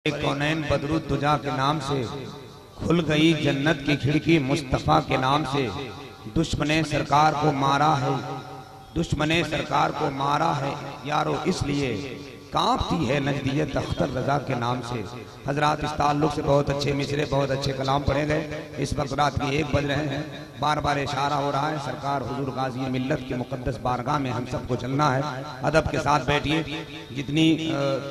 कौनैन बदरुद्दुजा के नाम से खुल गई जन्नत की खिड़की, मुस्तफ़ा के नाम से दुश्मने सरकार को मारा है, दुश्मने सरकार को मारा है यारो, इसलिए कांपती है नजदियत अख्तर रजा के नाम से। हजरात इस ताल्लुक से बहुत अच्छे मिसरे, बहुत अच्छे कलाम पढ़े गए। इस वक्त रात के 1 बज रहे हैं, बार बार इशारा हो रहा है सरकार हुजूर गाजी मिल्लत की मुकद्दस बारगाह में हम सबको चलना है। अदब के साथ बैठिए, जितनी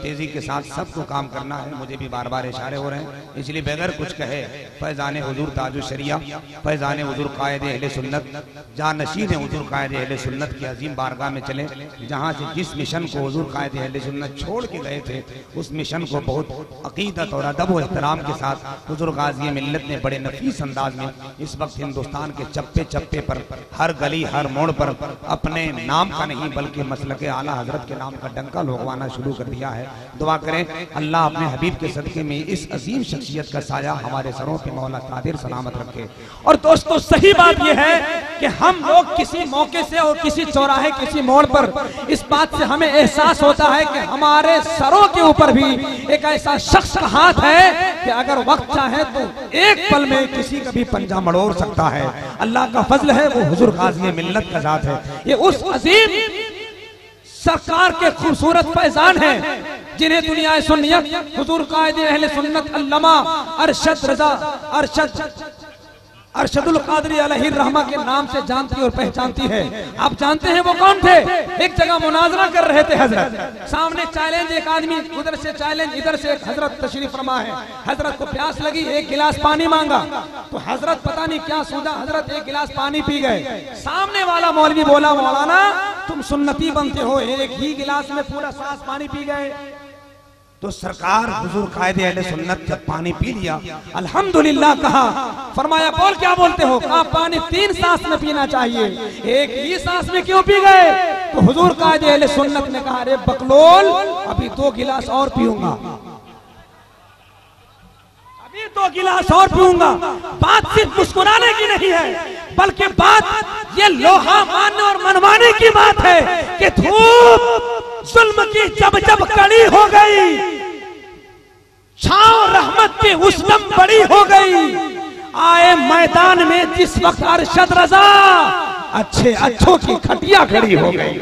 तेजी के साथ सबको काम करना है। मुझे भी बार बार इशारे हो रहे हैं, इसलिए बगैर कुछ कहे फैजान हुजूर ताजुश शरिया, फैजान हुजूर कायद अहले सुन्नत, जानशीन हुजूर कायद अहले सुन्नत की अजीम बारगाह में चले, जहाँ से जिस मिशन को हुजूर कायद अहले सुन्नत छोड़ के गए थे उस मिशन को बहुत अकीदत और अदब और एहतराम के साथ हुजूर गाजी मिल्लत ने बड़े नफीस अंदाज में इस वक्त हिंदुस्तान के चप्पे चप्पे पर, हर गली हर मोड़ पर अपने नाम का नहीं बल्कि मसलके आला हजरत के नाम का डंका लोगवाना शुरू कर दिया है। दुआ करें अल्लाह अपने हबीब के सदके में इस अजीम शख्सियत का साया हमारे सरों पे मौला कादिर सलामत रखे। और दोस्तों सही बात यह है कि हम लोग किसी मौके से और किसी चौराहे किसी मोड़ पर इस बात से हमें एहसास होता है कि हमारे सरों के ऊपर भी एक ऐसा शख्स का हाथ है कि अगर वक्त चाहे तो एक पल में किसी का भी पंजा मड़ोड़ सकता है। अल्लाह का फजल है, वो हुजूर गाज़ी मिल्लत का ज़ात है। ये उस अजीम सरकार के खूबसूरत फैजान हैं जिन्हें दुनिया सुन्नियत हुजूर कायदे अहले सुन्नत अल्लामा अरशद रजा अरशदुल कादरी अलैहि रहमा के नाम से जानती और पहचानती है। आप जानते हैं वो कौन थे? एक जगह मुनाजरा कर रहे थे हजरत, सामने चैलेंज, एक आदमी उधर से चैलेंज, इधर से एक हजरत तशरीफ फरमा है। हजरत को प्यास लगी, एक गिलास पानी मांगा तो हजरत पता नहीं क्या सोचा, हजरत एक गिलास पानी पी गए। सामने वाला मौलवी बोला, मौलाना तुम सुन्नती बनते हो, एक ही गिलास में पूरा सांस पानी पी गए। तो सरकार हुजूर कायदे अहले सुन्नत जब पानी पी लिया, अल्हम्दुलिल्लाह कहा, फरमाया बोल क्या बोलते हो? कहा पानी 3 सांस में पीना चाहिए, एक ही सांस में क्यों पी गए? तो हुजूर कायदे अहले सुन्नत ने कहा, अरे बकलोल अभी 2 गिलास और पीऊंगा, अभी 2 गिलास और पीऊंगा। बात सिर्फ मुस्कुराने की नहीं है बल्कि बात ये लोहा मानने और मनवाने की बात है कि धूप जुल्म की जब जब कड़ी हो गई, छांव रहमत की उस दम बड़ी हो गई, आए मैदान में जिस वक्त अरशद रजा, अच्छे अच्छों की खटिया खड़ी हो गई।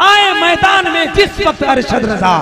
आए मैदान में जिस वक्त अरशद रजा,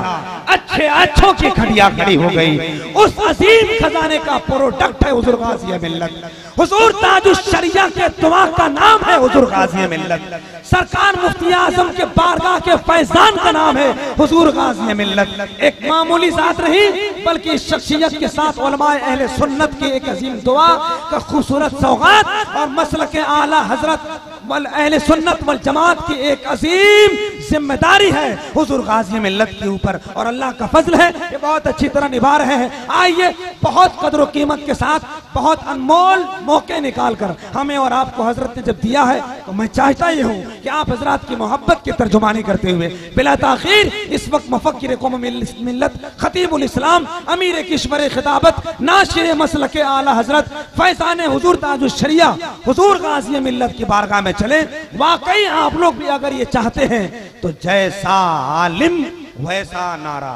अच्छे अच्छों की खटिया खड़ी हो गई। उस अजीम खजाने का प्रोडक्ट है हुजूर गाज़ी मिल्लत। हुजूर ताजुश शरिया के दुआ का नाम है हुजूर गाज़ी मिल्लत। सरकार मुफ्ती आजम के बारगाह के फैजान का नाम है हुजूर गाज़ी मिल्लत। एक मामूली जात नहीं बल्कि इस शख्सियत के साथ उलमाए अहले सुन्नत की एक अजीम दुआ का खूबसूरत सौगात और मसलके आला हजरत वल अहले सुन्नत वल जमात की एक अजीम जिम्मेदारी है हुजूर गाज़ी मिल्लत के ऊपर। और अल्लाह का फजल है ये बहुत अच्छी तरह निभा रहे हैं। आइए बहुत कदर कीमत के साथ, बहुत अनमोल मौके निकाल कर हमें और आपको हजरत ने जब दिया है तो मैं चाहता ही हूँ कि आप हजरात की मोहब्बत की तर्जुमानी करते हुए बिला ताखीर इस वक्त मुफक्किर कौम मिल्लत, खतीबुल इस्लाम, अमीर किश्वर खिताबत, नाशिर मसलके आला हजरत फैजान हुजूर ताजुश शरिया हुजूर गाज़ी मिल्लत की बारगाह में चले। वाकई आप लोग भी अगर ये चाहते हैं तो जैसा आलिम वैसा नारा,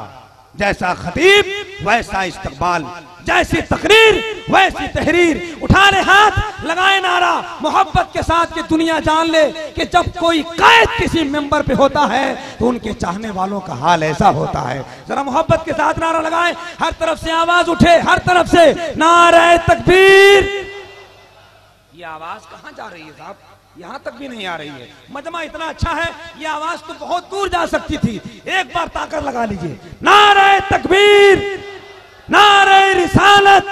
जैसा खतीब वैसा इस्तकबाल, जैसी तकरीर वैसी तहरीर, उठा ले हाथ लगाए नारा मोहब्बत के साथ कि दुनिया जान ले कि जब कोई कायद किसी मेंबर पे होता है तो उनके चाहने वालों का हाल ऐसा होता है। जरा मोहब्बत के साथ नारा लगाए, हर तरफ से आवाज उठे, हर तरफ से नारे तकबीर। ये आवाज कहाँ जा रही है साहब? यहाँ तक भी नहीं आ रही है। मजमा इतना अच्छा है, ये आवाज तो बहुत दूर जा सकती थी। एक बार ताकत लगा लीजिए, नारे तकबीर, नारे रिसालत,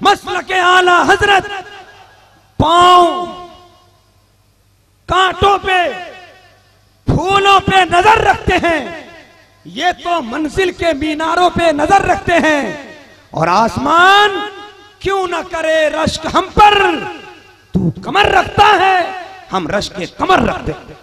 मसलके आला हजरत। पांव कांटों पे फूलों पे नजर रखते हैं, ये तो मंजिल के मीनारों पे नजर रखते हैं। और आसमान क्यों न करे रश्क हम पर, तू कमर रखता है हम रश्क के कमर रखते हैं।